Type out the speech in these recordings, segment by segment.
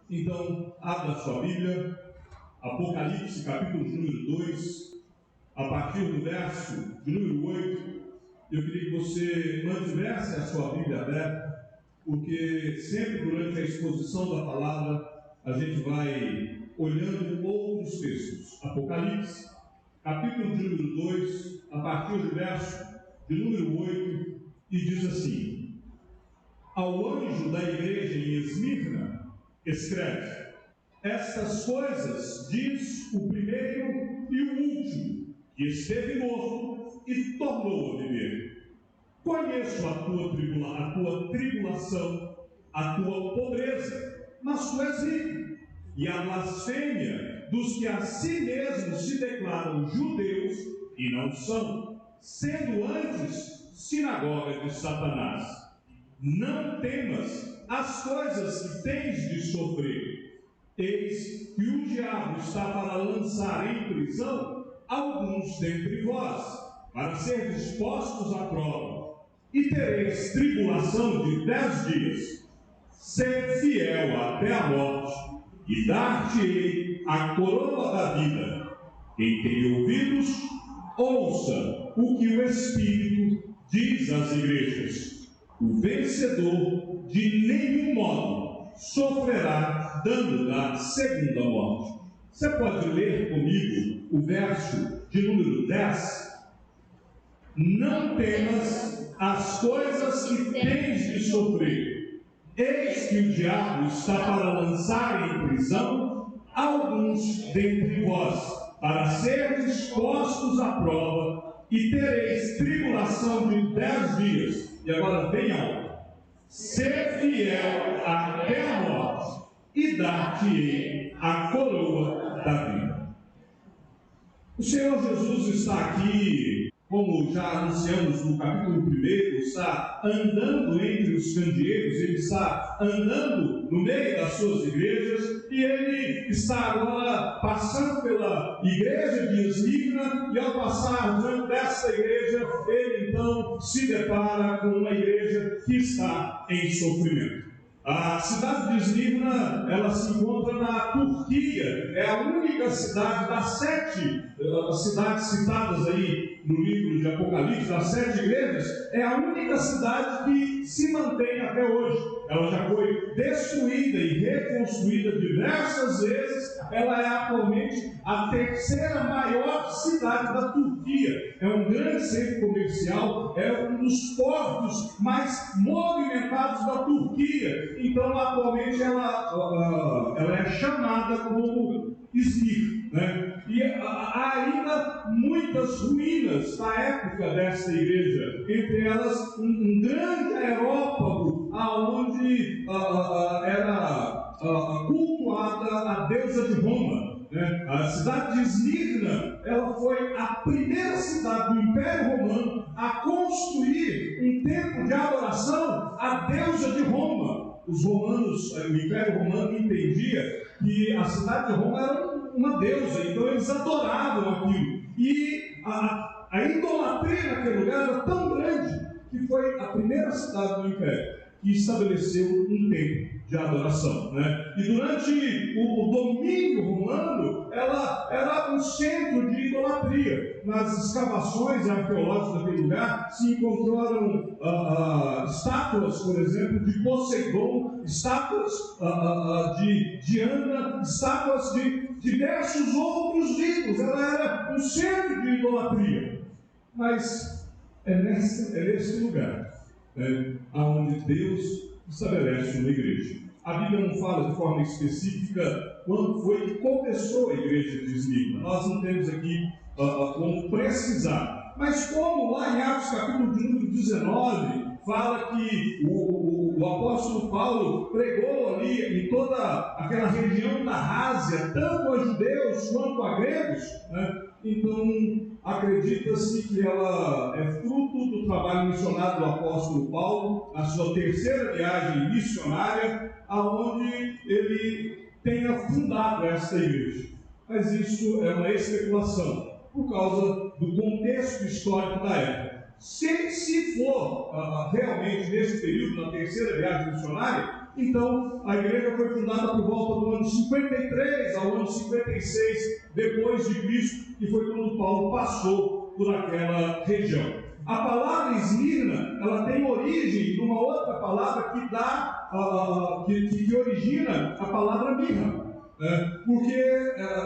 Então, abra sua Bíblia, Apocalipse, capítulo de número 2, a partir do verso de número 8. Eu queria que você mantivesse a sua Bíblia aberta, porque sempre durante a exposição da palavra, a gente vai olhando outros textos. Apocalipse, capítulo de número 2, a partir do verso de número 8, e diz assim: Ao anjo da igreja em Esmirna, escreve: Estas coisas diz o primeiro e o último, que esteve morto e tornou a viver. Conheço a tua tribulação, a tua pobreza, mas tu és rico, e a blasfêmia dos que a si mesmos se declaram judeus e não são, sendo antes sinagoga de Satanás. Não temas as coisas que tens de sofrer. Eis que o diabo está para lançar em prisão alguns dentre vós, para ser dispostos à prova, e tereis tribulação de 10 dias. Sede fiel até a morte, e dar-te-ei a coroa da vida. Quem tem ouvidos, ouça o que o Espírito diz às igrejas. O vencedor de nenhum modo sofrerá dano da segunda morte. Você pode ler comigo o verso de número 10? Não temas as coisas que tens de sofrer. Eis que o diabo está para lançar em prisão alguns dentre vós, para serdes postos à prova, e tereis tribulação de 10 dias. E agora bem alto: ser fiel até a morte, e dar-te-ei a coroa da vida. O Senhor Jesus está aqui, como já anunciamos no capítulo 1, está andando entre os candeeiros, ele está andando no meio das suas igrejas, e ele está agora passando pela igreja de Esmirna, e ao passar diante dessa igreja, ele então se depara com uma igreja que está em sofrimento. A cidade de Esmirna, ela se encontra na Turquia, é a única cidade das 7 cidades citadas aí no livro de Apocalipse, das 7 igrejas, é a única cidade que se mantém até hoje. Ela já foi destruída e reconstruída diversas vezes, ela é atualmente a 3ª maior cidade da Turquia, é um grande centro comercial, é um dos portos mais movimentados da Turquia. Então, atualmente, ela é chamada como Izmir, né? E há ainda muitas ruínas da época desta igreja, entre elas um grande aerópago, onde era cultuada a deusa de Roma. A cidade de Esmirna, ela foi a primeira cidade do Império Romano a construir um templo de adoração à deusa de Roma. Os romanos, o Império Romano entendia que a cidade de Roma era uma deusa, então eles adoravam aquilo. E a idolatria naquele lugar era tão grande que foi a primeira cidade do Império que estabeleceu um templo de adoração, né? E durante o domínio romano, ela era um centro de idolatria. Nas escavações arqueológicas daquele lugar se encontraram estátuas, por exemplo, de Poseidon, estátuas de Diana, estátuas de diversos outros ídolos. Ela era um centro de idolatria. Mas é nesse lugar onde Deus estabelece uma igreja. A Bíblia não fala de forma específica quando foi que começou a igreja de Esmirna. Nós não temos aqui como precisar. Mas como lá em Atos capítulo de número 19, fala que o apóstolo Paulo pregou ali em toda aquela região da Ásia, tanto a judeus quanto a gregos, né? Então, acredita-se que ela é fruto do trabalho missionário do apóstolo Paulo, na sua 3ª viagem missionária, aonde ele tenha fundado esta igreja. Mas isso é uma especulação, por causa do contexto histórico da época. Se for realmente nesse período, na 3ª viagem missionária, Então, a igreja foi fundada por volta do ano 53 ao ano 56 depois de Cristo, que foi quando Paulo passou por aquela região. A palavra Esmirna, ela tem origem numa outra palavra que dá, que origina a palavra mirra, porque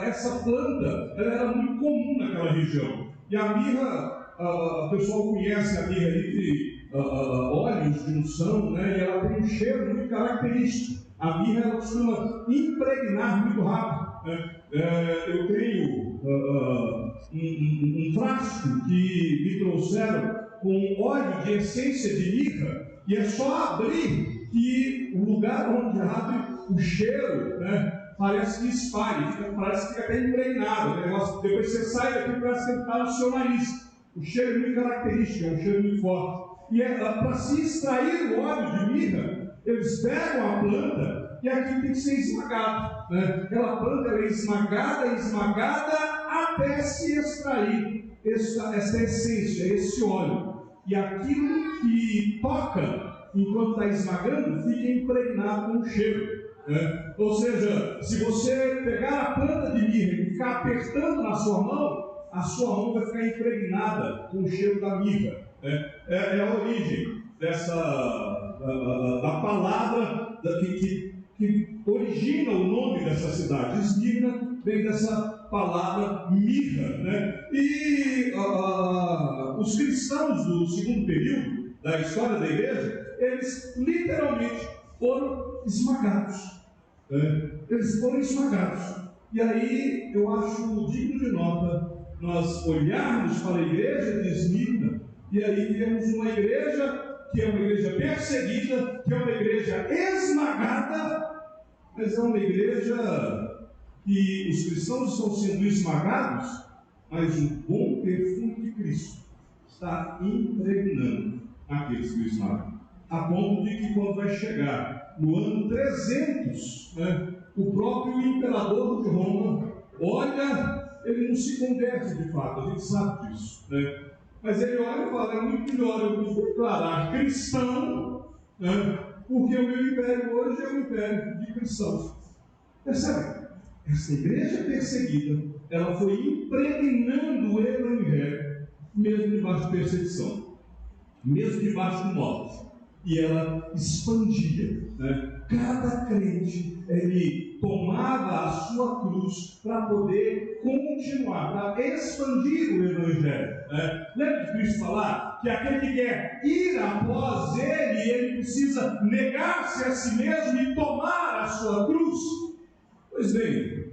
essa planta ela era muito comum naquela região. E a mirra, o pessoal conhece a mirra entre óleos de unção, né? E ela tem um cheiro muito característico. A mirra ela costuma impregnar muito rápido, né? Eu tenho um frasco que me trouxeram com óleo de essência de mirra, e é só abrir que o lugar onde abre o cheiro, né, parece que espalha, parece que fica até impregnado. Depois você sai daqui, parece que está no seu nariz. O cheiro é muito característico, é um cheiro muito forte. E para se extrair o óleo de mirra, eles pegam a planta e aqui tem que ser esmagado, né? Aquela planta é esmagada até se extrair essa essência, esse óleo. E aquilo que toca enquanto está esmagando fica impregnado com o cheiro, né? Ou seja, se você pegar a planta de mirra e ficar apertando na sua mão, a sua mão vai ficar impregnada com o cheiro da mirra. É a origem da palavra que origina o nome dessa cidade. Esmirna vem dessa palavra mirra, né? E os cristãos do segundo período da história da igreja, eles literalmente foram esmagados. Eles foram esmagados. E aí eu acho digno de nota nós olharmos para a igreja de Esmirna e aí vemos uma igreja que é uma igreja perseguida, que é uma igreja esmagada, mas é uma igreja que os cristãos estão sendo esmagados, mas o bom perfume de Cristo está impregnando aqueles que o esmagam, a ponto de que quando vai chegar no ano 300, né, o próprio imperador de Roma olha, ele não se converte de fato, a gente sabe disso, né? Mas ele olha e fala: é muito melhor eu me declarar cristão, né, porque o meu império hoje é um império de cristãos. Percebe? Essa igreja perseguida, ela foi impregnando o evangelho, mesmo debaixo de perseguição, mesmo debaixo de morte, e ela expandia, né? Cada crente, ele tomava a sua cruz para poder continuar, para expandir o evangelho, né? Lembra de Cristo falar que aquele que quer ir após ele precisa negar-se a si mesmo e tomar a sua cruz? Pois bem,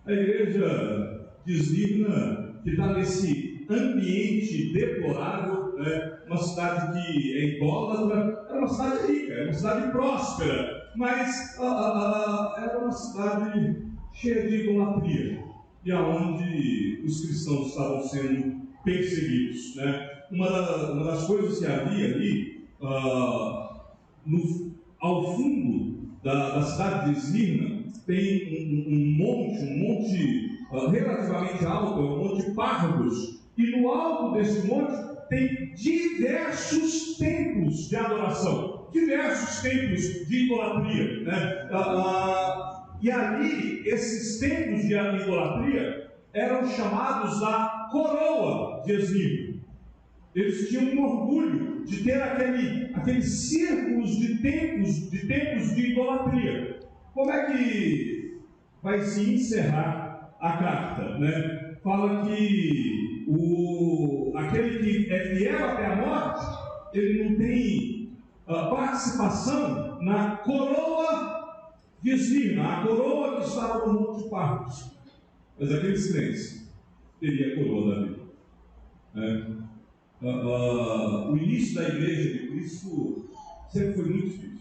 a igreja de Esmirna, que está nesse ambiente deplorável, né? Uma cidade que é idólatra, era uma cidade rica, era uma cidade próspera, mas era uma cidade cheia de idolatria, e aonde os cristãos estavam sendo perseguidos, né? Uma das coisas que havia ali, ao fundo da cidade de Esmirna, tem um monte relativamente alto, um monte de Párgamos, e no alto desse monte tem diversos templos de adoração, diversos templos de idolatria, né? E ali, esses templos de idolatria eram chamados da coroa de Esmirna. Eles tinham um orgulho de ter aqueles círculos de templos de idolatria. Como é que vai se encerrar a carta, né? Fala que aquele que é fiel até a morte, ele não tem participação na coroa de Esmirna, a coroa que estava no Monte de Párgamos. Mas aqueles crentes teriam a coroa da vida, né? O início da igreja de Cristo sempre foi muito difícil.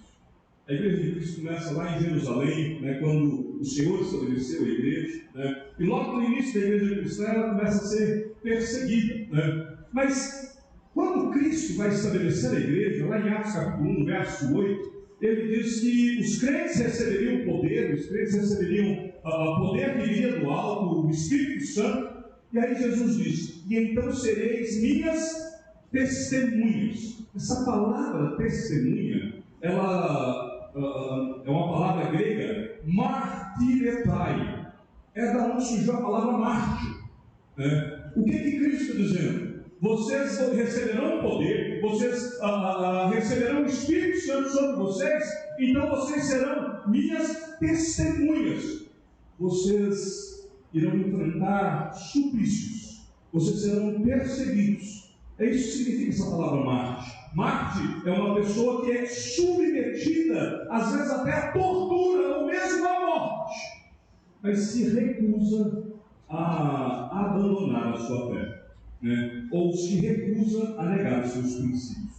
A igreja de Cristo começa lá em Jerusalém, né, quando o Senhor estabeleceu a igreja, né, e logo no início da igreja cristã ela começa a ser perseguida, né? Mas quando Cristo vai estabelecer a igreja, lá em Atos capítulo 1, verso 8, ele diz que os crentes receberiam poder, os crentes receberiam poder que viria do alto, o Espírito Santo, e aí Jesus diz: e então sereis minhas testemunhas. Essa palavra testemunha, ela é uma palavra grega, martiretai. É da onde surgiu a palavra mártir. O que Cristo está dizendo? Vocês receberão poder, vocês receberão o Espírito Santo sobre vocês, então vocês serão minhas testemunhas. Vocês irão enfrentar suplícios, vocês serão perseguidos. É isso que significa essa palavra mártir. Mártir é uma pessoa que é submetida, às vezes até à tortura, ou mesmo à morte, mas se recusa a abandonar a sua fé, ou se recusa a negar os seus princípios.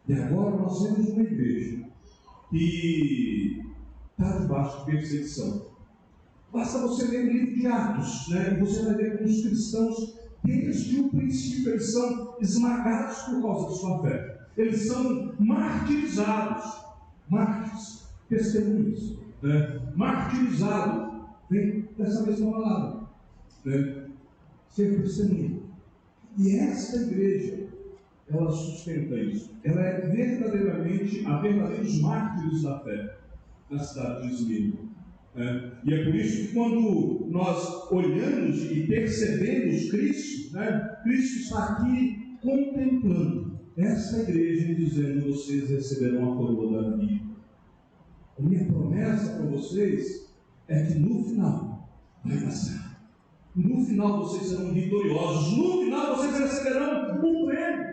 E agora nós temos uma igreja que está debaixo de perseguição. Basta você ler o livro de Atos, e você vai ver como os cristãos, desde o princípio, eles são esmagados por causa da sua fé. Eles são martirizados, mártires, testemunhas, martirizado vem dessa mesma palavra, ser testemunha. E esta igreja, ela sustenta isso. Ela é verdadeiramente a verdadeiros mártires da fé na cidade de Esmirna. E é por isso que quando nós olhamos e percebemos Cristo, Cristo está aqui contemplando esta igreja e dizendo: vocês receberão a coroa da vida. A minha promessa para vocês é que no final vai dar certo. No final vocês serão vitoriosos. No final vocês receberão um prêmio.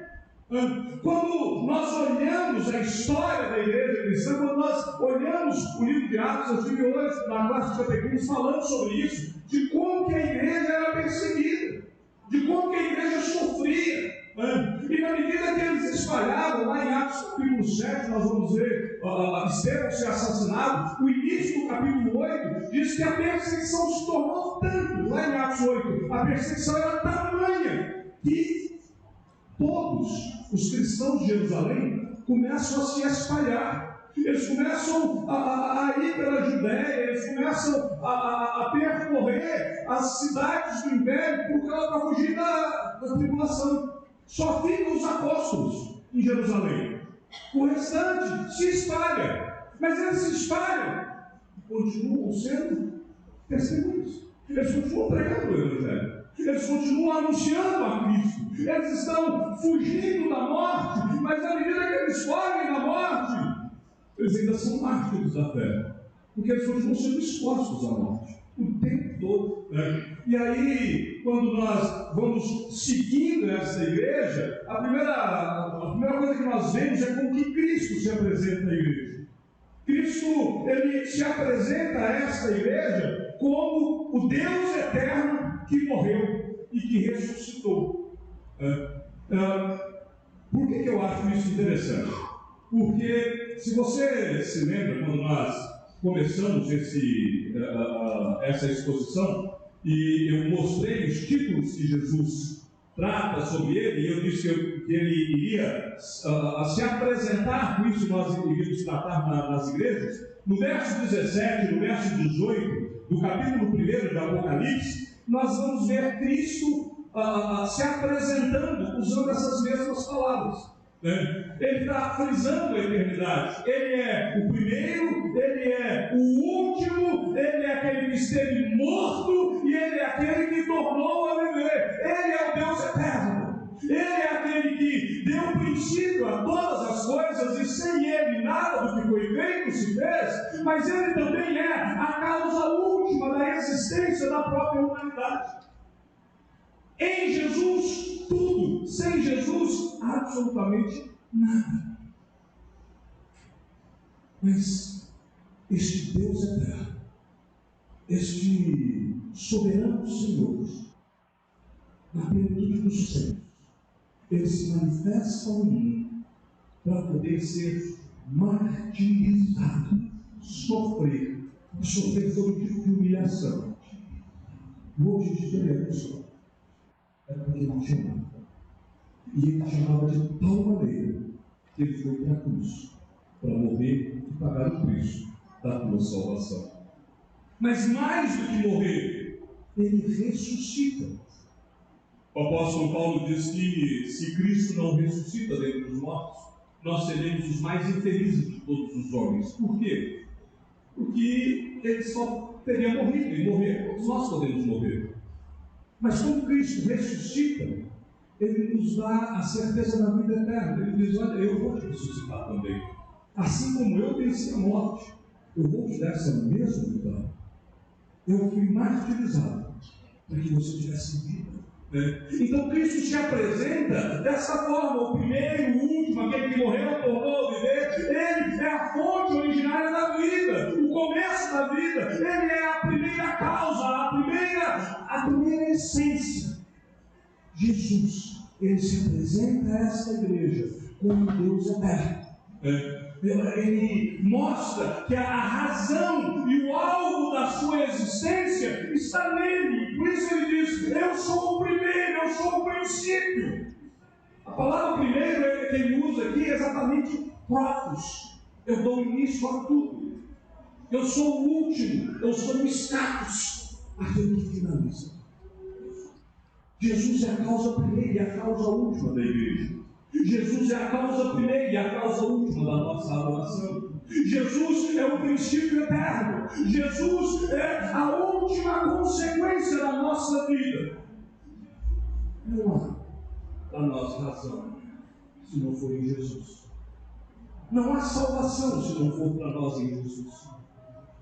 Quando nós olhamos a história da igreja cristã, quando nós olhamos o livro de Atos, eu estive hoje na classe de catequismo falando sobre isso, de como que a igreja era perseguida, de como que a igreja sofria. E na medida que eles espalhavam, lá em Atos capítulo 7, nós vamos ver Estevão ser assassinado. O início do capítulo 8 diz que a perseguição se tornou tanto, lá em Atos 8, a perseguição era tamanha que todos os cristãos de Jerusalém começam a se espalhar. Eles começam a ir pela Judéia, eles começam a percorrer as cidades do Império para fugir da tribulação. Só ficam os apóstolos em Jerusalém. O restante se espalha. Mas eles se espalham e continuam sendo testemunhas. Eles continuam pregando o Evangelho. Eles continuam anunciando a Cristo. Eles estão fugindo da morte, mas na medida que eles fogem da morte, eles ainda são mártires da fé, porque eles continuam sendo expostos à morte o tempo todo. E aí, quando nós vamos seguindo essa igreja, a primeira coisa que nós vemos é como que Cristo se apresenta à igreja. Cristo, ele se apresenta a essa igreja como o Deus eterno que morreu e que ressuscitou. Por que eu acho isso interessante? Porque, se você se lembra, quando nós começamos essa exposição, e eu mostrei os títulos que Jesus trata sobre ele, e eu disse que ele iria se apresentar com isso, nós iríamos tratar nas igrejas. No verso 17, no verso 18 do capítulo 1 de Apocalipse, nós vamos ver Cristo se apresentando usando essas mesmas palavras. Ele está frisando a eternidade. Ele é o primeiro, ele é o último, ele é aquele que esteve morto e ele é aquele que tornou a viver. Ele é o Deus eterno. Ele é aquele que deu princípio a todas as coisas e sem ele nada do que foi feito se fez, mas ele também é a causa última da existência da própria humanidade. Em Jesus, tudo. Sem Jesus, absolutamente nada. Mas este Deus eterno, este soberano Senhor, na plenitude dos tempos, ele se manifesta ao mundo para poder ser martirizado, sofrer todo tipo de humilhação. O objetivo dele é isso. Era porque ele te amava. E ele te amava de tal maneira que ele foi para a cruz para morrer e pagar o preço da tua salvação. Mas mais do que morrer, ele ressuscita. O apóstolo Paulo diz que se Cristo não ressuscita dentre os mortos, nós seremos os mais infelizes de todos os homens. Por quê? Porque ele só teria morrido e morrer. Todos nós podemos morrer. Mas quando Cristo ressuscita, Ele nos dá a certeza da vida eterna. Ele diz: olha, eu vou te ressuscitar também. Assim como eu venci a morte, eu vou te dar essa mesma vitória. Eu fui martirizado para que você tivesse vida. Então Cristo se apresenta dessa forma: o primeiro, o último, aquele que morreu, tornou a viver. Ele é a fonte originária da vida, o começo da vida. Ele é a primeira causa, a primeira essência. Jesus, ele se apresenta a essa igreja como Deus eterno. Ele mostra que a razão e o alvo da sua existência está nele. Por isso ele diz: eu sou o primeiro, eu sou o princípio. A palavra primeiro que ele usa aqui é exatamente própos. Eu dou início a tudo. Eu sou o último, eu sou o status, aquele que finaliza. Jesus é a causa primeira e a causa última da igreja. Jesus é a causa primeira e a causa última da nossa adoração. Jesus é o princípio eterno. Jesus é a última consequência da nossa vida. Não há a nossa razão se não for em Jesus. Não há salvação se não for para nós em Jesus.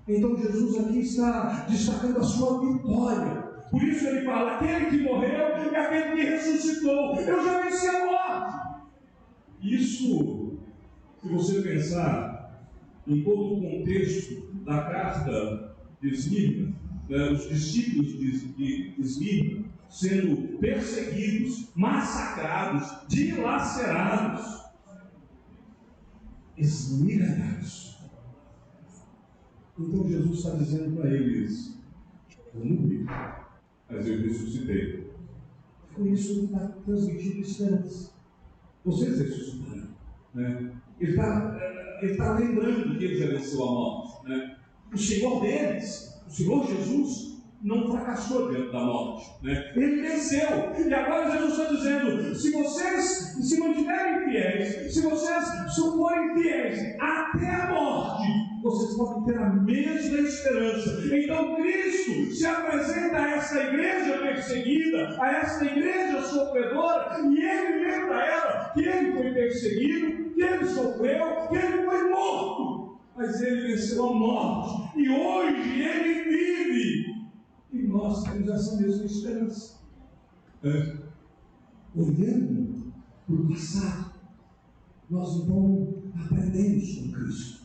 Então Jesus aqui está destacando a sua vitória. Por isso ele fala: aquele que morreu é aquele que ressuscitou. Eu já venci a morte. Isso, se você pensar em todo o contexto da carta de Esmirna, os discípulos de Esmirna sendo perseguidos, massacrados, dilacerados, esmigalhados. Então Jesus está dizendo para eles: eu morri, mas eu ressuscitei. Por isso ele está transmitindo esperança. Vocês ressuscitaram, né? Ele está lembrando que ele já venceu a morte, né? O Senhor deles, o Senhor Jesus, não fracassou diante da morte, né? Ele venceu. E agora Jesus está dizendo: se vocês se mantiverem fiéis, se vocês forem fiéis até a morte, vocês podem ter a mesma esperança. Então Cristo se apresenta a essa igreja perseguida, a essa igreja sofredora, e ele lembra a ela que ele foi perseguido, que ele sofreu, que ele foi morto, mas ele venceu a morte, e hoje ele vive. E nós temos essa mesma esperança. Olhando para o passado, nós então aprendemos com Cristo.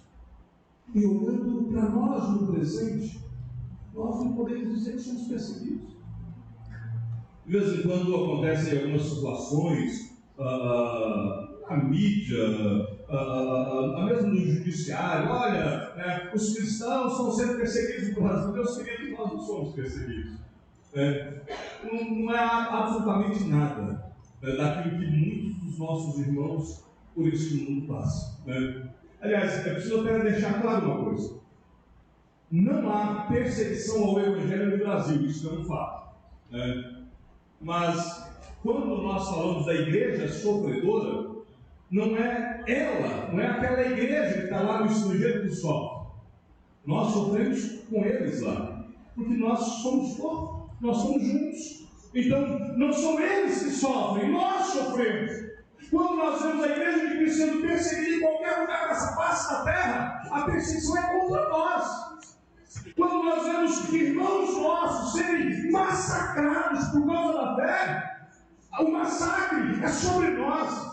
E olhando para nós no presente, nós não podemos dizer que somos perseguidos. De vez em quando acontecem algumas situações, a mídia, mesmo no judiciário: olha, os cristãos estão sendo perseguidos por razão. Deus queria que nós não somos perseguidos. Não é absolutamente nada daquilo que muitos dos nossos irmãos por este mundo passam. Aliás, é preciso até deixar claro uma coisa: não há perseguição ao Evangelho no Brasil, isso é um fato. Mas quando nós falamos da igreja sofredora, não é ela, não é aquela igreja que está lá no estrangeiro que sofre. Nós sofremos com eles lá, porque nós somos corpo, nós somos juntos. Então, não são eles que sofrem, nós sofremos. Quando nós vemos a igreja de Cristo sendo perseguida em qualquer lugar dessa face da terra, a perseguição é contra nós. Quando nós vemos irmãos nossos serem massacrados por causa da fé, o massacre é sobre nós.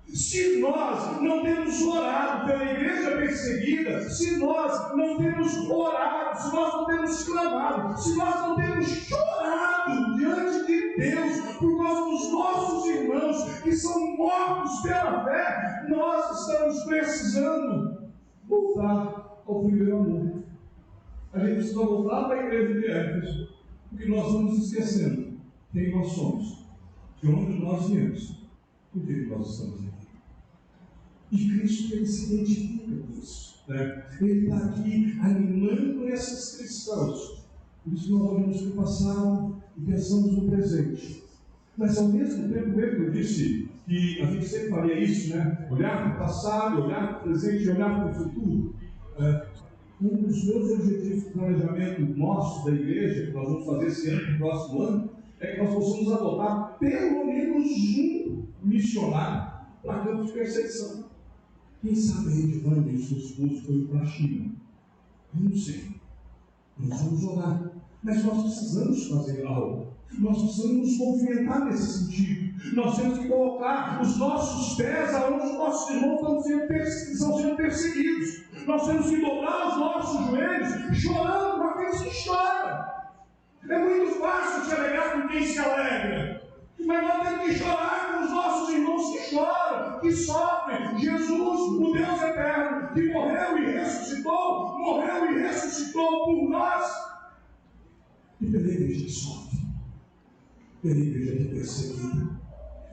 Se nós não temos orado pela igreja perseguida, se nós não temos orado, se nós não temos clamado, se nós não temos chorado diante de Deus por causa dos nossos irmãos que são mortos pela fé, nós estamos precisando voltar ao primeiro amor. A gente precisa voltar para a igreja de Éfeso, porque nós vamos esquecendo quem nós somos, de onde nós viemos, por que nós estamos aqui. E Cristo, ele se identifica com isso, né? Ele está aqui animando esses cristãos. Por isso nós olhamos para o passado e pensamos no presente. Mas ao mesmo tempo, ele disse: que a gente sempre faria isso, né? Olhar para o passado, olhar para o presente e olhar para o futuro. Um dos meus objetivos de planejamento nosso, da igreja, que nós vamos fazer esse ano, no próximo ano, é que nós possamos adotar pelo menos um missionário para campo de perseguição. Quem sabe a Edvânia e sua esposa foram para a China? Eu não sei. Nós vamos orar. Mas nós precisamos fazer algo. Nós precisamos nos movimentar nesse sentido. Nós temos que colocar os nossos pés aonde os nossos irmãos estão sendo perseguidos. Nós temos que dobrar os nossos joelhos, chorando com aqueles que choram. É muito fácil se alegrar com quem se alegra. Mas nós temos que chorar com os nossos irmãos que choram, que sofrem. Jesus, o Deus eterno, que morreu e ressuscitou por nós. E pela igreja que sofre, pela igreja que é perseguida.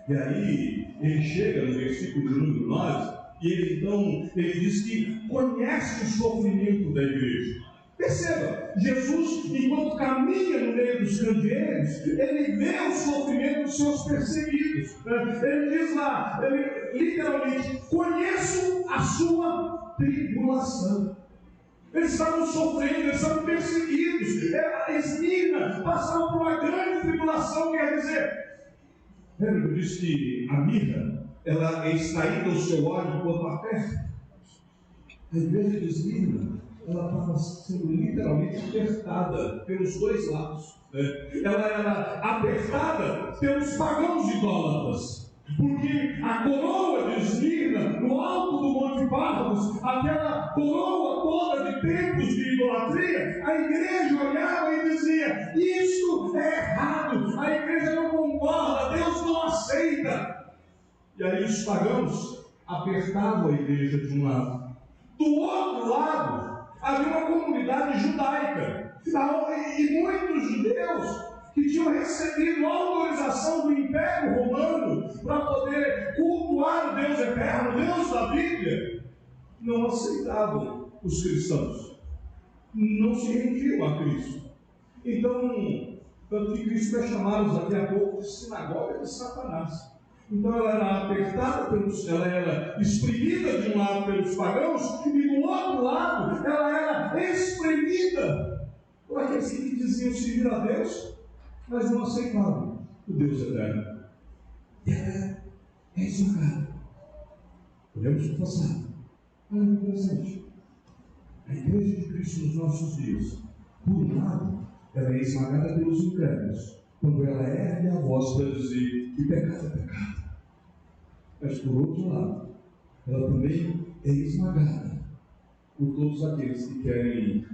E aí, ele chega no versículo de número 9, e ele diz que conhece o sofrimento da igreja. Perceba, Jesus, enquanto caminha no meio dos candeeiros, ele vê o sofrimento dos seus perseguidos. Ele diz lá, ele literalmente, conheço a sua tribulação. Eles estavam sofrendo, eles estavam perseguidos. Esmirna passaram por uma grande tribulação, quer dizer. Pedro diz que a mirra, ela é extraída do seu óleo enquanto aperta. A igreja de Esmirna, ela estava sendo literalmente apertada pelos dois lados. Ela era apertada pelos pagãos idólatras. Porque a coroa de Esmirna, no alto do Monte Patmos, aquela coroa toda de templos de idolatria, a igreja olhava e dizia: isso é errado, a igreja não concorda, Deus não aceita. E aí os pagãos apertavam a igreja de um lado. Do outro lado, havia uma comunidade judaica, e muitos judeus que tinham recebido autorização do Império Romano para poder cultuar o Deus eterno, o Deus da Bíblia, não aceitavam os cristãos, não se rendiam a Cristo. Então, tanto que Cristo vai chamá-los daqui a pouco de sinagoga de Satanás. Então ela era apertada ela era exprimida de um lado pelos pagãos, e do outro lado ela era exprimida por aqueles que diziam servir a Deus, mas não aceitavam o Deus eterno. E ela é esmagada. Olhamos para o passado, olha no presente. A igreja de Cristo nos nossos dias, por um lado, ela é esmagada pelos incrédulos, quando ela ergue a voz para dizer que pecado é pecado. Mas por outro lado, ela também é esmagada por todos aqueles que querem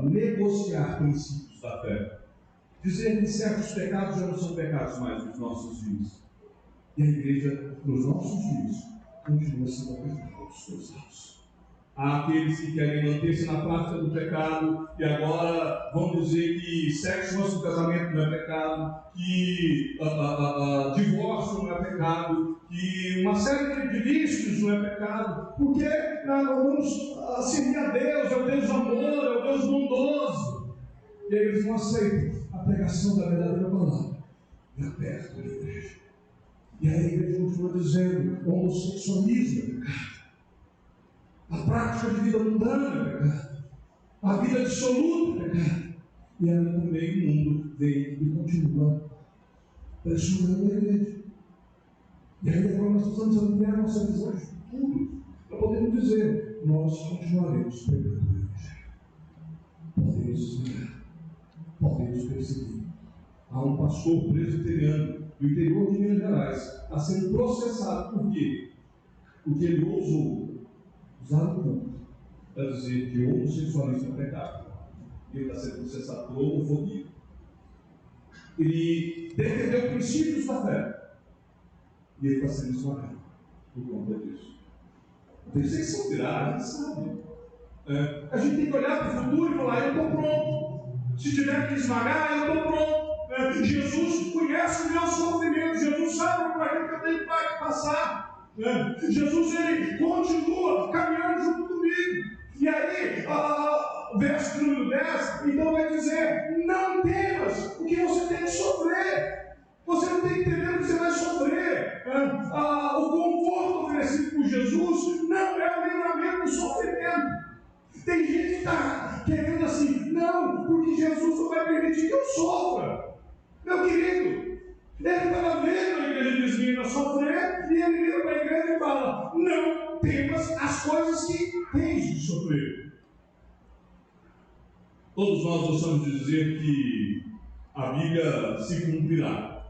negociar princípios da fé, dizer que certos pecados já não são pecados mais nos nossos dias. E a igreja, nos nossos dias, continua sendo apertada dos dois lados. Há aqueles que querem manter-se na prática do pecado e agora vão dizer que sexo antes do casamento não é pecado, que divórcio não é pecado, que uma série de vícios não é pecado, porque nós vamos servir a Deus, é o Deus amor, é o Deus bondoso. E aí eles não aceitam a pregação da verdadeira palavra e apertam a igreja. E aí a igreja continua dizendo: o homossexualismo é pecado, a prática de vida mundana é pecado, a vida dissoluta é pecado. E aí também o mundo vem e continua pressionando a igreja. E aí agora nós precisamos ampliar a nossa visão de futuro para podermos dizer: nós continuaremos pregando o evangelho. Podemos esmagar, podemos perseguir. Há um pastor presbiteriano do interior de Minas Gerais está sendo processado. Por quê? Porque ele ousou usar o culto para dizer que o homossexualismo é pecado. Ele está sendo processado por homofobia. Ele defendeu princípios da fé e ele está sendo esmagado por conta disso. Perseguição virá, a gente sabe. A gente tem que olhar para o futuro e falar: eu estou pronto. Se tiver que esmagar, eu estou pronto. Jesus conhece o meu sofrimento, Jesus sabe por aquilo que eu tenho que passar. Jesus, ele continua caminhando junto comigo. E aí, o verso número 10, então vai dizer: não temas o que você tem que sofrer. Você não tem que entender que você vai sofrer. O conforto oferecido por Jesus não é o livramento do sofrimento. Tem gente que está querendo assim, não, porque Jesus não vai permitir que eu sofra. Meu querido, ele estava vendo a igreja de Esmirna sofrer, e ele vira para a igreja e fala: não temas as coisas que tens de sofrer. Todos nós gostamos de dizer que a Bíblia se cumprirá.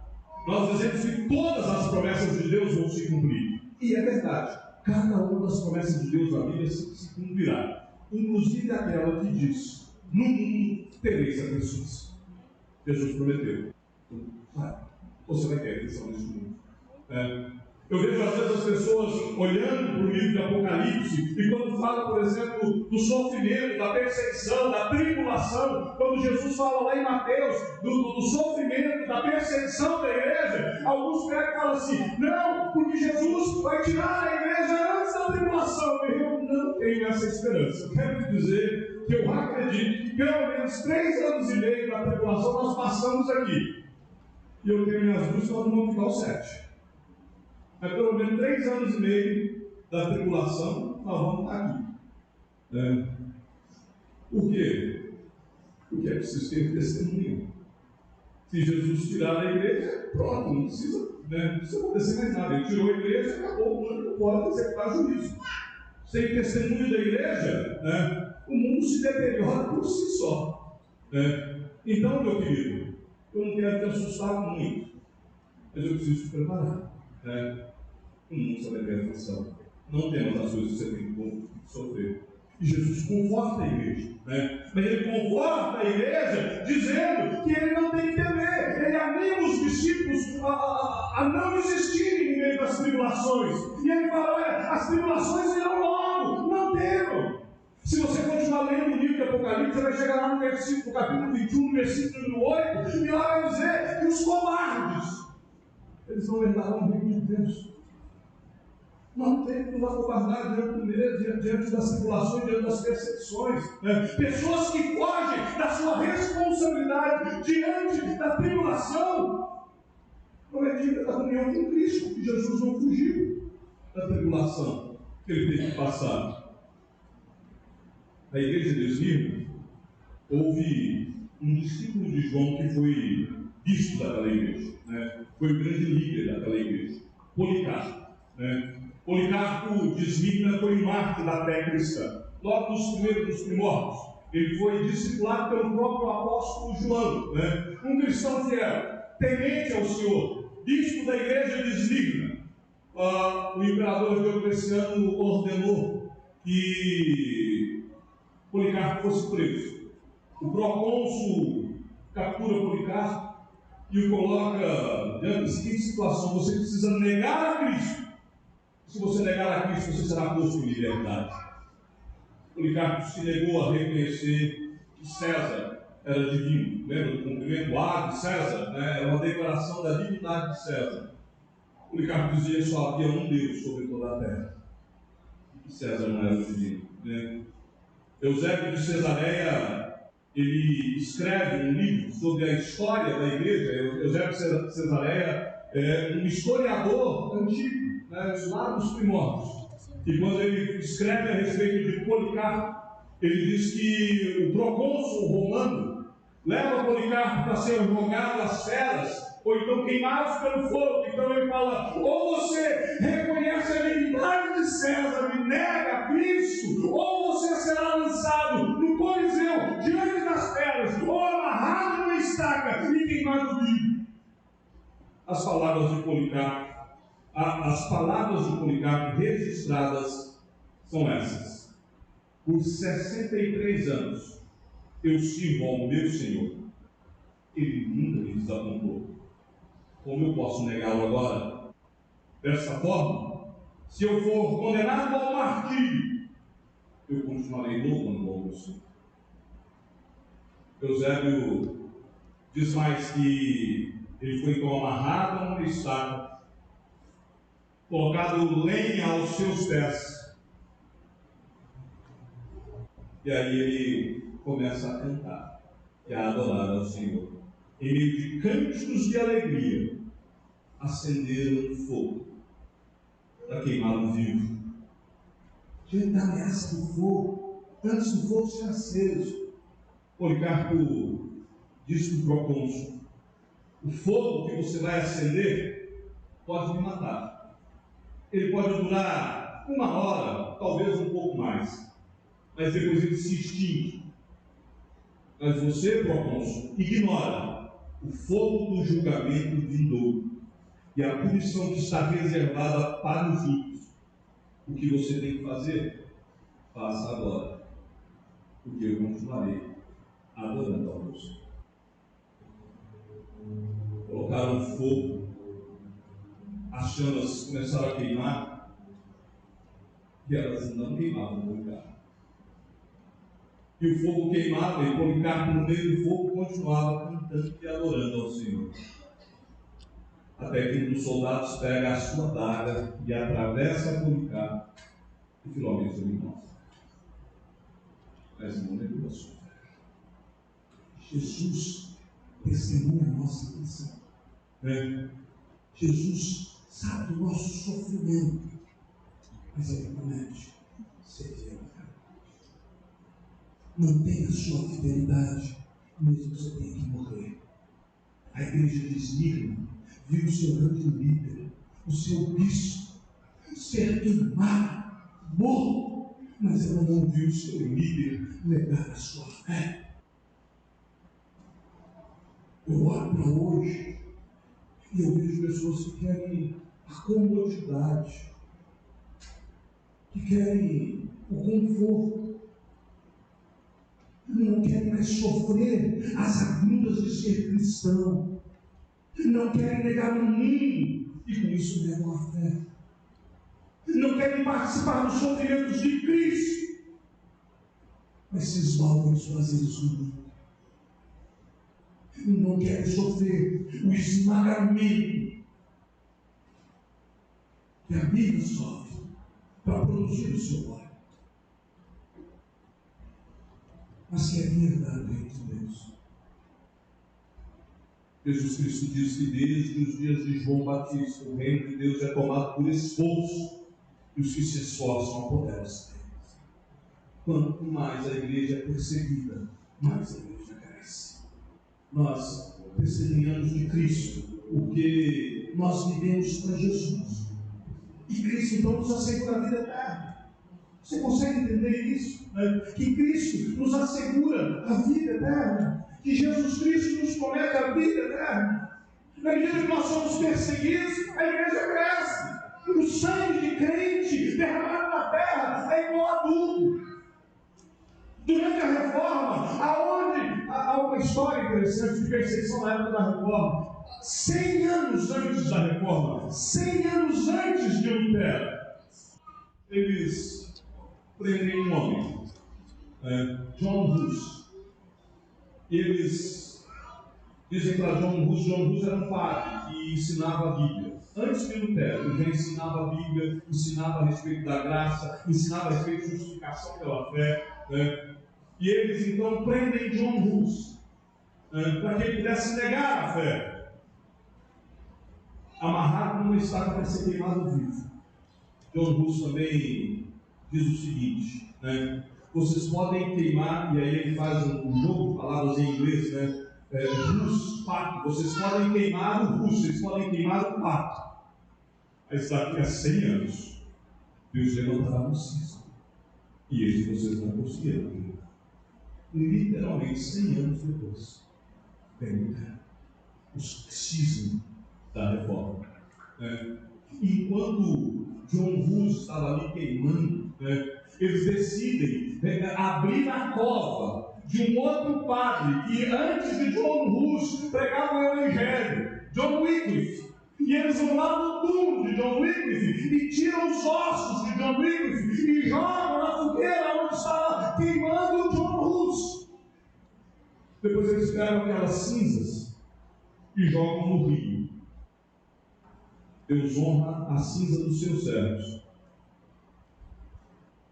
Nós dizemos que todas as promessas de Deus vão se cumprir. E é verdade. Cada uma das promessas de Deus na Bíblia se cumprirá. Inclusive aquela que diz: no mundo tereis aflições. Jesus prometeu. Você vai ter aflição neste mundo. Eu vejo às vezes as pessoas olhando para o livro de Apocalipse, e quando fala, por exemplo, do sofrimento, da perseguição, da tribulação, quando Jesus fala lá em Mateus do sofrimento, da perseguição da igreja, alguns pegam e falam assim: não, porque Jesus vai tirar a igreja antes da tribulação. Eu não tenho essa esperança. Eu quero te dizer que eu acredito que pelo menos 3 anos e meio da tribulação nós passamos aqui, e eu tenho minhas dúvidas, nós vamos ficar os 7. Mas pelo menos 3 anos e meio da tribulação nós vamos estar aqui. Por quê? Porque é preciso ter testemunho. Se Jesus tirar a igreja, pronto, não precisa acontecer mais nada. Ele tirou a igreja, acabou, o mundo não pode executar juízo. Sem testemunho da igreja, o mundo se deteriora por si só. Então, meu querido, eu não quero te assustar muito, mas eu preciso te preparar. O mundo só vai ter aflição. Não temos as coisas que você tem que sofrer. E Jesus conforta a igreja. Mas ele conforta a igreja dizendo que ele não tem que temer. Ele anima os discípulos a não desistirem no meio das tribulações. E ele fala: olha, as tribulações virão logo, não temam. Se você continuar lendo o livro de Apocalipse, você vai chegar lá no capítulo 21, no versículo número 8, e lá vai dizer que os covardes, eles não herdarão o reino de Deus. Não tem que nos acovardar diante das tribulações, diante das perseguições. Pessoas que fogem da sua responsabilidade diante da tribulação não é digna da comunhão com Cristo, porque Jesus não fugiu da tribulação que ele teve que passar. Na igreja de Esmirna, houve um discípulo de João que foi bispo daquela igreja. Foi o grande líder daquela igreja, Policarpo. Policarpo de Esmirna foi um mártir da fé cristã. Logo dos primórdios, ele foi discipulado pelo próprio apóstolo João, um cristão fiel, temente ao Senhor, bispo da igreja de Esmirna. O imperador Diocleciano ordenou que Policarpo fosse preso. O procônsul captura Policarpo e o coloca diante da seguinte situação: você precisa negar a Cristo. Se você negar a Cristo, você será posto em liberdade. Policarpo se negou a reconhecer que César era divino. Lembra do cumprimento do A de César? Era uma declaração da divindade de César. Policarpo dizia que só havia um Deus sobre toda a terra, e César não era divino. Eusébio de Cesareia, ele escreve um livro sobre a história da igreja. Eusébio de Cesareia é um historiador antigo, lá dos primórdios. E quando ele escreve a respeito de Policarpo, ele diz que o procônsul romano leva Policarpo para ser jogado às feras, ou então queimados pelo fogo. Então ele fala: ou você reconhece a divindade de César e nega a Cristo, ou você será lançado no Coliseu diante das feras, ou amarrado numa estaca e queimado vivo. As palavras de Policarpo registradas são essas: por 63 anos eu sirvo ao meu Senhor, ele nunca me desapontou. Como eu posso negá-lo agora? Dessa forma, se eu for condenado ao martírio, eu continuarei louvando ao meu Senhor. Eusébio diz mais que ele foi então amarrado a uma estaca, colocado lenha aos seus pés, e aí ele começa a cantar e a adorar ao Senhor, em meio de cânticos de alegria. acenderam um fogo para queimá-lo vivo. Diante da ameaça do fogo, antes do fogo ser aceso, Policarpo disse para o procônsul: o fogo que você vai acender pode me matar. Ele pode durar 1 hora, talvez um pouco mais, mas depois ele se extingue. Mas você, procônsul, ignora o fogo do julgamento vindouro e a punição que está reservada para os ímpios. O que você tem que fazer? Faça agora, porque eu continuarei adorando ao meu Senhor. Colocaram fogo, as chamas começaram a queimar, e elas não queimavam o Policarpo. E o fogo queimava, e Policarpo, no meio do fogo, continuava cantando e adorando ao Senhor. Até que um dos soldados pega a sua daga e atravessa Policarpo, e finalmente ele morre. Mas não negou a sua fé. Jesus testemunha a nossa missão. Jesus sabe do nosso sofrimento, mas Ele promete ser fiel. Mantenha a sua fidelidade, mesmo que você tenha que morrer. A igreja de Esmirna viu o seu grande líder, o seu bispo, ser queimado, morto, mas ela não viu o seu líder negar a sua fé. Eu olho para hoje e eu vejo pessoas que querem a comodidade, que querem o conforto, não querem mais sofrer as agruras de ser cristão, não querem negar o mundo e com isso negam a fé, não querem participar dos sofrimentos de Cristo, mas se esbalgam os prazeres do mundo. Não querem sofrer o esmagamento que a Bíblia sofre para produzir o seu óleo. Mas que é verdade, Reino de Deus. Jesus Cristo diz que desde os dias de João Batista, o reino de Deus é tomado por esforço, e os que se esforçam apoderam-se dele. Quanto mais a igreja é perseguida, mais a igreja cresce. Nós testemunhamos de Cristo, porque nós vivemos para Jesus. E Cristo então nos assegura a vida eterna. Você consegue entender isso? Que Cristo nos assegura a vida eterna. Que Jesus Cristo nos promete a vida eterna. Na medida que nós somos perseguidos, a igreja cresce. E o sangue de crente derramado na terra é igual a adubo. Durante a reforma, há uma história interessante de perseguição na época da reforma. 100 anos antes da reforma, 100 anos antes de Lutero, eles prendem um homem, John Hus. Eles dizem para John Hus era um padre que ensinava a Bíblia. Antes de Lutero, ele já ensinava a Bíblia, ensinava a respeito da graça, ensinava a respeito de justificação pela fé. E eles então prendem John Hus para que ele pudesse negar a fé, amarrado numa estaca para ser queimado vivo. John Hus também diz o seguinte, vocês podem queimar, e aí ele faz um jogo de palavras em inglês, Hus, pacto, vocês podem queimar o Hus, vocês podem queimar o pacto. Mas daqui a 100 anos, Deus levantará um cisma, e eles vocês não conseguiram. Literalmente 100 anos depois, vem o cisma da reforma. Enquanto John Hus estava ali queimando, eles decidem abrir a cova de um outro padre que antes de John Hus pregava o Evangelho, John Wycliffe. E eles vão lá no túmulo de John Wycliffe e tiram os ossos de John Wycliffe e jogam na fogueira onde estava queimando John Hus. Depois eles pegam aquelas cinzas e jogam no rio. Deus honra a cinza dos seus servos.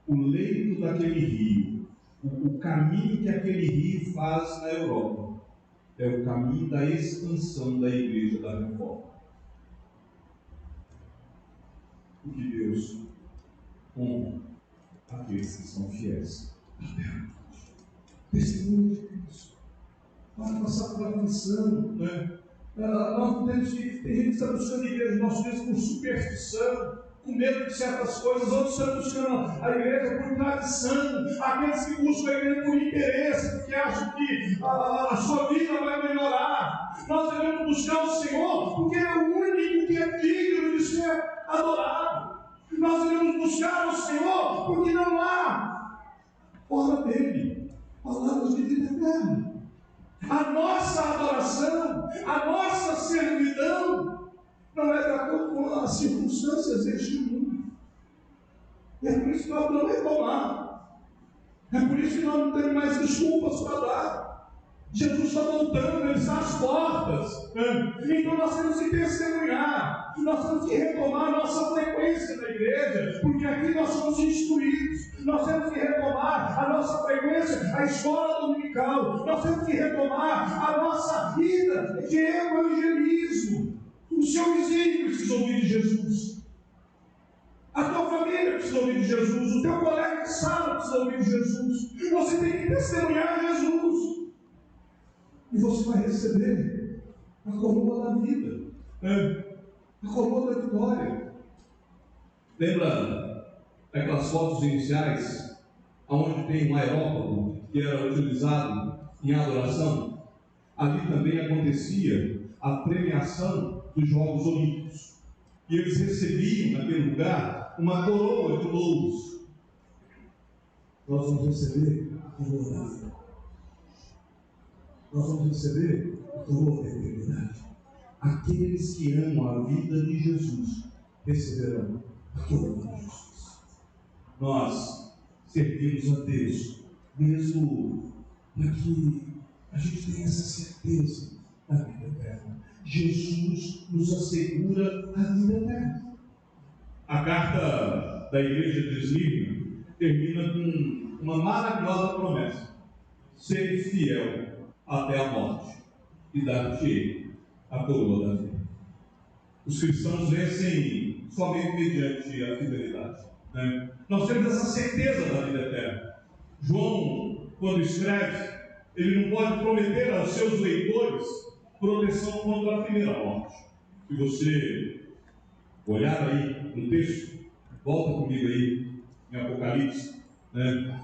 O leito daquele rio, o caminho que aquele rio faz na Europa, é o caminho da expansão da igreja da reforma. Porque Deus honra aqueles que são fiéis. Testemunho de Cristo. Para passar por aflição, né? Nós não temos que. Tem gente que está buscando a igreja nossos dias por superstição, com medo de certas coisas, outros estão buscando a igreja por tradição, aqueles que buscam a igreja por interesse, porque acham que a sua vida vai melhorar. Nós devemos buscar o Senhor, porque é o único que é digno de ser adorado. Nós devemos buscar o Senhor, porque não há fora dele palavras de vida eterna. A nossa adoração, a nossa servidão, não é de acordo com as circunstâncias deste mundo. E é por isso que nós vamos reclamar. É por isso que nós não temos mais desculpas para dar. Jesus está voltando, Ele está às portas. Então nós temos que testemunhar. Nós temos que retomar a nossa frequência na igreja, porque aqui nós somos instruídos. Nós temos que retomar a nossa frequência, a escola dominical. Nós temos que retomar a nossa vida de evangelismo. O seu vizinho precisa ouvir de Jesus. A tua família precisa ouvir de Jesus. O teu colega de sala precisa ouvir de Jesus. Você tem que testemunhar Jesus. E você vai receber a coroa da vida, a coroa da vitória. Lembra daquelas fotos iniciais, onde tem um aerópago que era utilizado em adoração? Ali também acontecia a premiação dos Jogos Olímpicos. E eles recebiam naquele lugar uma coroa de louros. Nós vamos receber a coroa da vida. Nós vamos receber a coroa da eternidade. Aqueles que amam a vida de Jesus receberão a coroa da justiça. Nós servimos a Deus, mesmo para que a gente tenha essa certeza da vida eterna. Jesus nos assegura a vida eterna. A carta da igreja de Esmirna termina com uma maravilhosa promessa: ser fiel até a morte e dar-te a coroa da vida. Os cristãos vencem somente mediante a fidelidade, né? Nós temos essa certeza da vida eterna. João, quando escreve, ele não pode prometer aos seus leitores proteção contra a primeira morte. Se você olhar aí no texto, volta comigo aí em Apocalipse, né?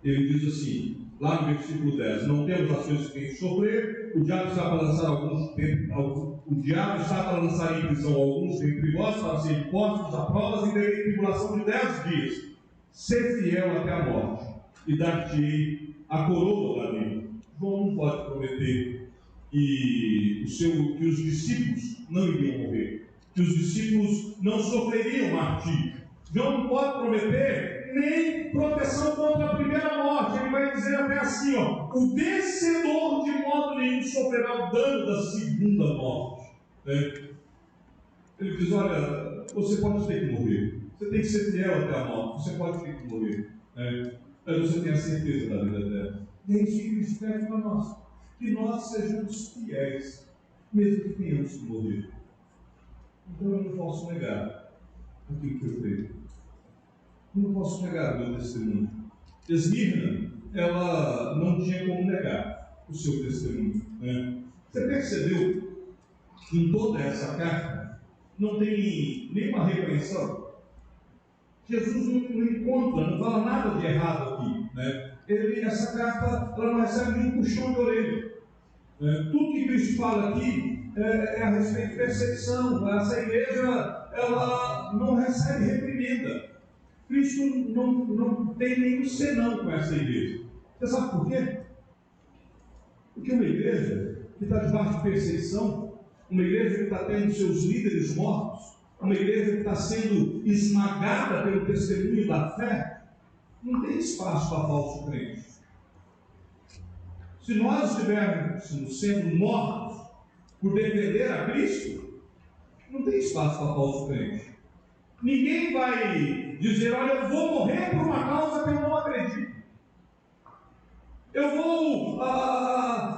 Ele diz assim, lá no versículo 10: não temos as coisas que tem que sofrer, o diabo está para lançar em prisão alguns dentre vós, para serem postos a provas e terem tribulação de 10 dias. Ser fiel até a morte e dar-te a coroa da vida. João não pode prometer que os discípulos não iriam morrer, que os discípulos não sofreriam martírio. João não pode prometer nem proteção contra a primeira morte. Ele vai dizer até assim, o vencedor de modo nenhum sofrerá o dano da segunda morte, né? Ele diz, olha, você pode ter que morrer, você tem que ser fiel até a morte, você pode ter que morrer, né? Mas você tem a certeza da vida eterna. E é isso que Cristo pede para nós, que nós sejamos fiéis, mesmo que tenhamos que morrer. Então eu não posso negar aquilo que eu creio. Não posso negar o meu testemunho. Esmirna, ela não tinha como negar o seu testemunho, né? Você percebeu que em toda essa carta não tem nenhuma repreensão? Jesus não encontra, não fala nada de errado aqui, né? Essa carta ela não recebe nenhum puxão de orelha. Tudo que Cristo fala aqui é a respeito de perseguição. Essa igreja ela não recebe reprimenda. Cristo não tem nenhum senão com essa igreja. Você sabe por quê? Porque uma igreja que está debaixo de perseguição, uma igreja que está tendo seus líderes mortos, uma igreja que está sendo esmagada pelo testemunho da fé, não tem espaço para falso crente. Se nós estivermos sendo mortos por defender a Cristo, não tem espaço para falso crente. Ninguém vai dizer, olha, eu vou morrer por uma causa que eu não acredito. Eu vou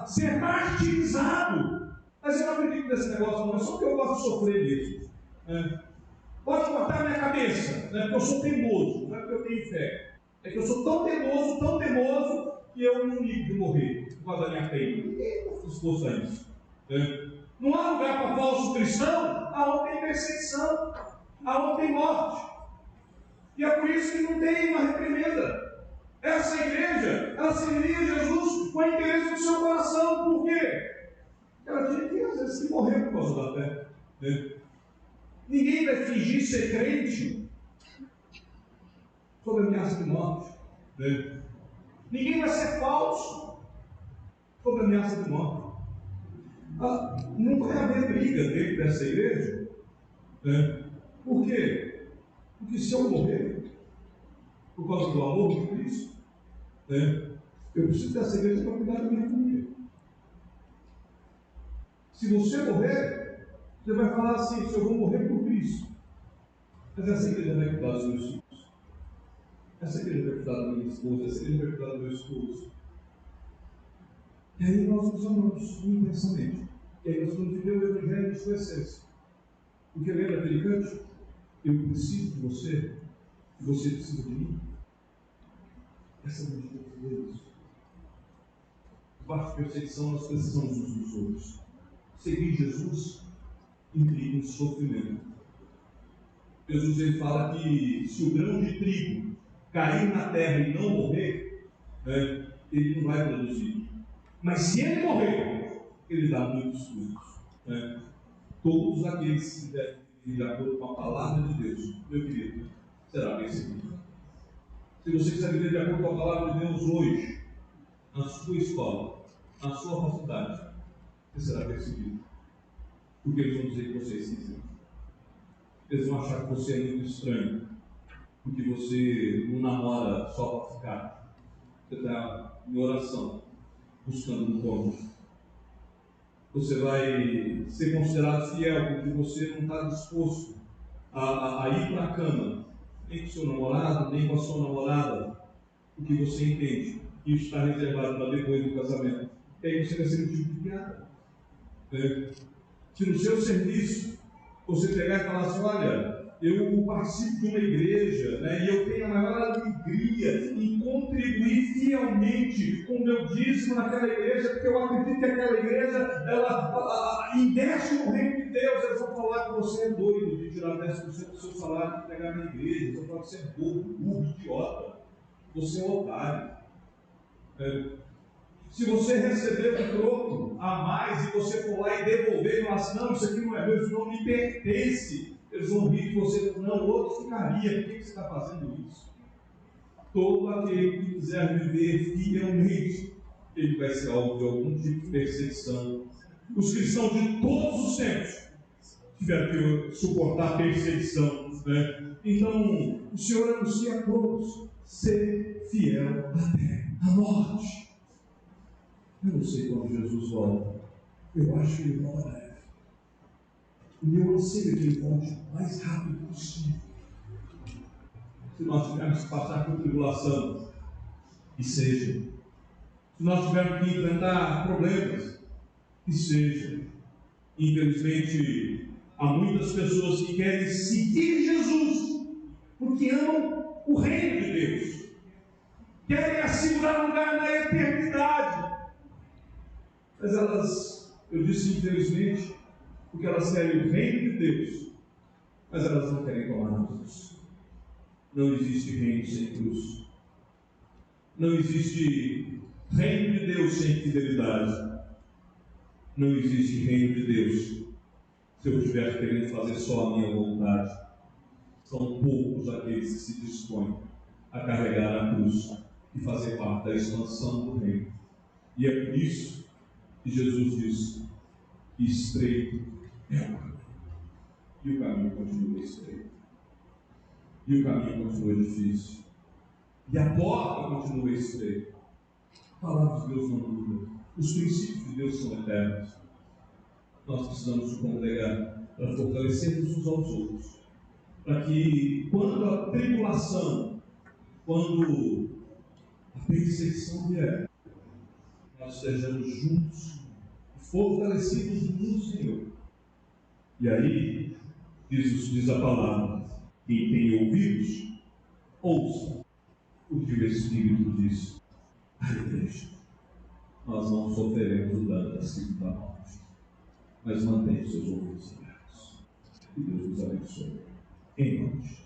ser martirizado. Mas eu não acredito nesse negócio, não. É só porque eu gosto de sofrer mesmo. Pode cortar minha cabeça. pensa, não é porque eu sou teimoso, não é porque eu tenho fé. É que eu sou tão teimoso, que eu não ligo de morrer por causa da minha fé. Ninguém está disposto a isso. Né? Não há lugar para falso cristão aonde tem perseguição, aonde tem morte. E é por isso que não tem uma reprimenda. Essa igreja, ela serviria Jesus com a interesse do seu coração. Por quê? Ela tinha que, às vezes, que morrer por causa da fé. Né? Ninguém vai fingir ser crente sob ameaça de morte. Né? Ninguém vai ser falso sob ameaça de morte. Não vai haver briga dentro dessa igreja. Né? Por quê? Porque se eu morrer por causa do amor de Cristo, né, eu preciso dessa igreja para cuidar da minha família. Se você morrer, você vai falar assim: se eu vou morrer por Cristo, mas essa igreja vai cuidar dos meus filhos, essa igreja vai cuidar da minha esposa, essa igreja vai cuidar do meu esposo. E aí nós nos amamos intensamente. E aí nós vamos viver o Evangelho de sua essência. Porque lembra aquele cântico? Eu preciso de você, e você precisa de mim. Essa é a medida de Deus. Debaixo de perseguição, nós precisamos uns dos outros. Seguir Jesus implica um sofrimento. Jesus ele fala que se o grão de trigo cair na terra e não morrer, né, ele não vai produzir. Mas se ele morrer, ele dá muitos frutos. Né? Todos aqueles que devem viver de acordo com a palavra de Deus, meu querido, será perseguido. Se você quiser viver de acordo com a palavra de Deus hoje, na sua escola, na sua faculdade, você será perseguido. Porque eles vão dizer que você é esquisito. Eles vão achar que você é muito estranho. Porque você não namora só para ficar. Você está em oração, buscando um cônjuge. Você vai ser considerado fiel porque você não está disposto a ir para a cama, nem com o seu namorado, nem com a sua namorada, porque você entende que isso está reservado para depois do casamento. E aí você vai ser um tipo de piada. Se no seu serviço você pegar e falar assim: olha, eu participo de uma igreja, né, e eu tenho a maior alegria em contribuir fielmente com o meu dízimo naquela igreja, porque eu acredito que aquela igreja ela investe no reino de Deus. Eles vão falar que você é doido de tirar 10% do seu salário e pegar na igreja. Eles vão falar que você é burro, idiota, você é um otário. Se você receber um troco a mais e você for lá e devolver e falar assim: não, isso aqui não é meu, isso não me pertence, eles vão rir de você. Não, o outro ficaria. Por que você está fazendo isso? Todo aquele que quiser viver fielmente, ele vai ser alvo de algum tipo de perseguição. Os cristãos de todos os tempos tiveram que suportar perseguição. Né? Então, o Senhor anuncia a todos: ser fiel até a morte. Eu não sei quando Jesus volta. Eu acho que ele volta breve. O meu anseio é que ele volte o mais rápido possível. Se nós tivermos que passar por tribulação, que seja. Se nós tivermos que enfrentar problemas, que seja. Infelizmente, há muitas pessoas que querem seguir Jesus porque amam o reino de Deus. Querem assegurar lugar na eternidade. Mas elas, eu disse infelizmente, porque elas querem o reino de Deus, mas elas não querem tomar a cruz. Não existe reino sem cruz. Não existe reino de Deus sem fidelidade. Não existe reino de Deus se eu estiver querendo fazer só a minha vontade. São poucos aqueles que se dispõem a carregar a cruz e fazer parte da expansão do reino. E é por isso que Jesus diz que estreito é o caminho. E o caminho continua estreito. E o caminho continua difícil. E a porta continua estreita. A palavra de Deus não muda. Os princípios de Deus são eternos. Nós precisamos nos congregar para fortalecermos uns aos outros. Para que quando a tribulação, quando a perseguição vier, nós estejamos juntos, fortalecidos no Senhor. E aí, diz a palavra, Quem tem ouvidos, ouça o que o Espírito diz à igreja. Nós não sofreremos o dano da segunda morte, mas mantenha seus ouvidos abertos. Que Deus nos abençoe. Em nome de Jesus.